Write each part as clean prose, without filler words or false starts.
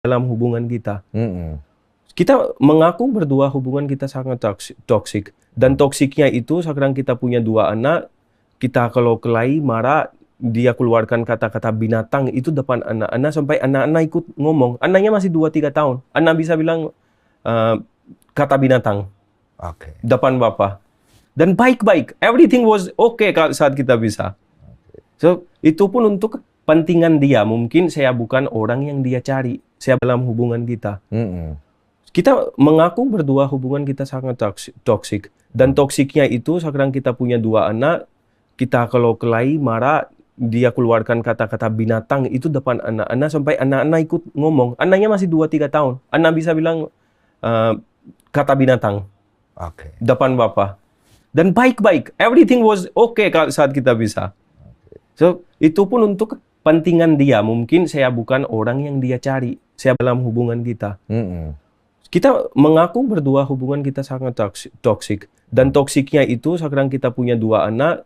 dalam hubungan kita. Mm-mm. Kita mengaku berdua hubungan kita sangat toksik. Dan toksiknya itu sekarang kita punya 2 anak, kita kalau kelahi, marah, dia keluarkan kata-kata binatang itu depan anak-anak sampai anak-anak ikut ngomong. Anaknya masih 2-3 tahun. Anak bisa bilang kata binatang Oke. depan bapak. Dan baik-baik. Everything was okay saat kita bisa. So, itu pun untuk kepentingan dia. Mungkin saya bukan orang yang dia cari. Saya dalam hubungan kita. Mm-mm. Kita mengaku berdua hubungan kita sangat toksik. Dan toksiknya itu sekarang kita punya 2 anak, kita kalau kelahi, marah, dia keluarkan kata-kata binatang itu depan anak-anak sampai anak-anak ikut ngomong. Anaknya masih 2-3 tahun. Anak bisa bilang kata binatang Oke. depan bapak. Dan baik-baik. Everything was okay saat kita bisa. So, itu pun untuk kepentingan dia. Mungkin saya bukan orang yang dia cari. Saya dalam hubungan kita. Mm-mm. Kita mengaku berdua hubungan kita sangat toksik. Dan toksiknya itu sekarang kita punya 2 anak,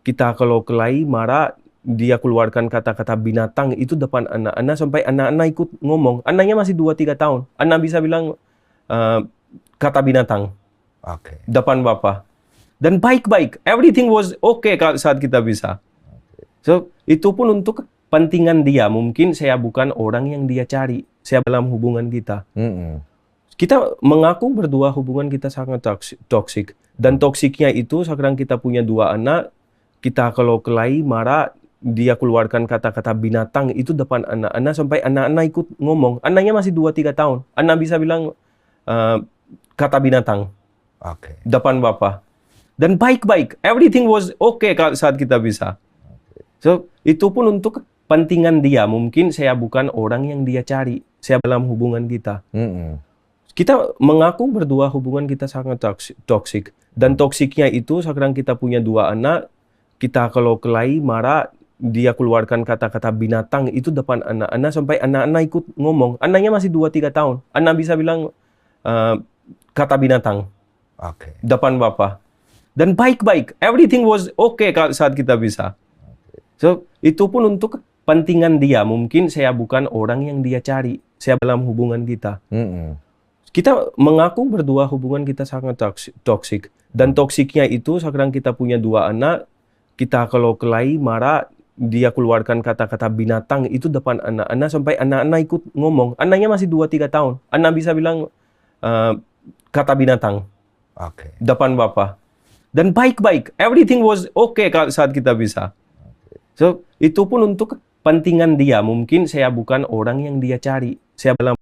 kita kalau kelahi, marah, dia keluarkan kata-kata binatang itu depan anak-anak sampai anak-anak ikut ngomong. Anaknya masih 2-3 tahun. Anak bisa bilang kata binatang Oke. depan bapak. Dan baik-baik. Everything was okay saat kita bisa. So, itu pun untuk kepentingan dia. Mungkin saya bukan orang yang dia cari. Saya dalam hubungan kita. Mm-mm. Kita mengaku berdua hubungan kita sangat toksik. Dan toksiknya itu sekarang kita punya 2 anak, kita kalau kelahi, marah, dia keluarkan kata-kata binatang itu depan anak-anak sampai anak-anak ikut ngomong. Anaknya masih 2-3 tahun. Anak bisa bilang kata binatang Oke. depan bapak. Dan baik-baik. Everything was okay saat kita bisa. So, itu pun untuk kepentingan dia. Mungkin saya bukan orang yang dia cari. Saya dalam hubungan kita. Mm-mm. Kita mengaku berdua hubungan kita sangat toksik. Dan toksiknya itu sekarang kita punya 2 anak, kita kalau kelahi, marah, dia keluarkan kata-kata binatang itu depan anak-anak sampai anak-anak ikut ngomong. Anaknya masih 2-3 tahun. Anak bisa bilang kata binatang Oke. depan bapak. Dan baik-baik. Everything was okay saat kita bisa. So, itu pun untuk kepentingan dia. Mungkin saya bukan orang yang dia cari. Saya dalam hubungan kita. Mm-mm. Kita mengaku berdua hubungan kita sangat toksik. Dan toksiknya itu sekarang kita punya 2 anak, kita kalau kelahi, marah, dia keluarkan kata-kata binatang itu depan anak-anak sampai anak-anak ikut ngomong. Anaknya masih 2-3 tahun. Anak bisa bilang kata binatang Oke. depan bapak. Dan baik-baik. Everything was okay saat kita bisa. So, itu pun untuk kepentingan dia. Mungkin saya bukan orang yang dia cari. Saya dalam